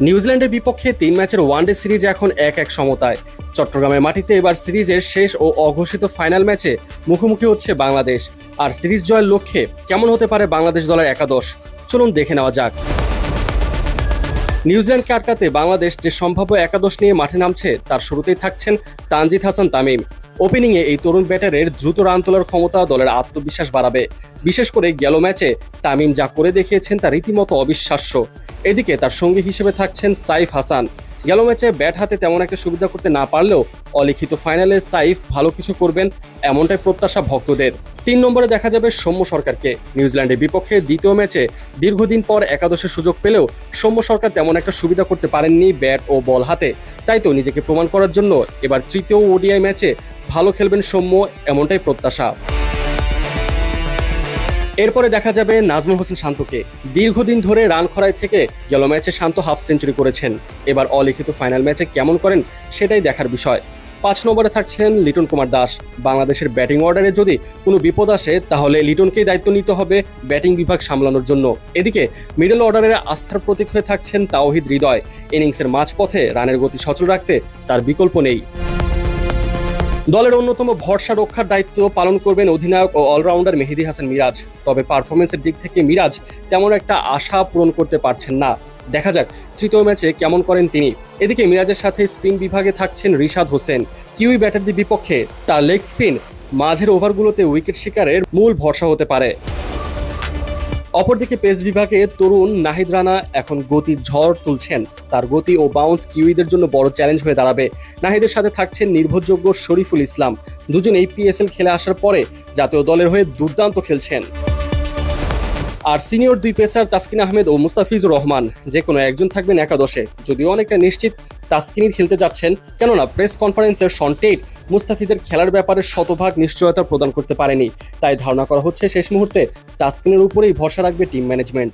নিউজিল্যান্ডের বিপক্ষে ৩ ম্যাচের ওয়ানডে সিরিজ এখন ১-১ সমতায়। চট্টগ্রামের মাটিতে এবার সিরিজের শেষ ও অঘোষিত ফাইনাল ম্যাচে মুখোমুখি হচ্ছে বাংলাদেশ। আর সিরিজ জয়ের লক্ষ্যে কেমন হতে পারে বাংলাদেশ দলের একাদশ, চলুন দেখে নেওয়া যাক। নিউজিল্যান্ডকে আটকাতে বাংলাদেশ যে সম্ভাব্য একাদশ নিয়ে মাঠে নামছে তার শুরুতেই থাকছেন তানজিদ হাসান তামিম। ওপেনিংয়ে এই তরুণ ব্যাটারের দ্রুত রান তোলার ক্ষমতা দলের আত্মবিশ্বাস বাড়াবে। বিশেষ করে গেল ম্যাচে তামিম যা করে দেখিয়েছেন তা রীতিমতো অবিশ্বাস্য। এদিকে তার সঙ্গী হিসেবে থাকছেন সাইফ হাসান। গেল ম্যাচে ব্যাট হাতে তেমন একটা সুবিধা করতে না পারলেও অলিখিত ফাইনালে সাইফ ভালো কিছু করবেন এমনটাই প্রত্যাশা ভক্তদের। ৩ নম্বরে দেখা যাবে সৌম্য সরকারকে। নিউজিল্যান্ডের বিপক্ষে দ্বিতীয় ম্যাচে দীর্ঘদিন পর একাদশের সুযোগ পেলেও সৌম্য সরকার তেমন একটা সুবিধা করতে পারেননি ব্যাট ও বল হাতে। তাই তো নিজেকে প্রমাণ করার জন্য এবার তৃতীয় ওডিআই ম্যাচে ভালো খেলবেন সৌম্য, এমনটাই প্রত্যাশা। এরপরে দেখা যাবে নাজমুল হোসেন শান্তকে। দীর্ঘদিন ধরে রান খরায় থেকে গেল ম্যাচে শান্ত হাফ সেঞ্চুরি করেছেন। এবার অলিখিত ফাইনাল ম্যাচে কেমন করেন সেটাই দেখার বিষয়। ৫ নম্বরে থাকছেন লিটন কুমার দাস। বাংলাদেশের ব্যাটিং অর্ডারে যদি কোনো বিপদ আসে তাহলে লিটনকেই দায়িত্ব নিতে হবে ব্যাটিং বিভাগ সামলানোর জন্য। এদিকে মিডল অর্ডারের আস্থার প্রতীক হয়ে থাকছেন তাওহিদ হৃদয়। ইনিংসের মাঝপথে রানের গতি সচল রাখতে তার বিকল্প নেই। দলের অন্যতম ভরসা রক্ষার দায়িত্ব পালন করবেন অধিনায়ক ও অলরাউন্ডার মেহেদী হাসান মিরাজ। তবে পারফরমেন্সের দিক থেকে মিরাজ তেমন একটা আশা পূরণ করতে পারছেন না। দেখা যাক তৃতীয় ম্যাচে কেমন করেন তিনি। এদিকে মিরাজের সাথে স্পিন বিভাগে থাকছেন রিশাদ হোসেন। কিউই ব্যাটারদের বিপক্ষে তার লেগ স্পিন মাঝের ওভারগুলোতে উইকেট শিকারের মূল ভরসা হতে পারে। অপরদিকে পেস বিভাগে তরুণ নাহিদ রানা এখন গতির ঝড় তুলছেন। তার গতি ও বাউন্স কিউইদের জন্য বড় চ্যালেঞ্জ হয়ে দাঁড়াবে। নাহিদের সাথে থাকছেন নির্ভরযোগ্য শরীফুল ইসলাম। দুজনেই পিএসএল খেলে আসার পরে জাতীয় দলের হয়ে দুর্দান্ত খেলছেন। আর সিনিয়র দুই পেসার তাসকিন আহমেদ ও মুস্তাফিজুর রহমান, যে কোনো একজন থাকবেন একাদশে। যদিও অনেকটা নিশ্চিত তাসকিনই খেলতে যাচ্ছেন, কেননা প্রেস কনফারেন্সের শন টেট মুস্তাফিজের খেলার ব্যাপারে শতভাগ নিশ্চয়তা প্রদান করতে পারেনি। তাই ধারণা করা হচ্ছে শেষ মুহূর্তে তাসকিনের উপরেই ভরসা রাখবে টিম ম্যানেজমেন্ট।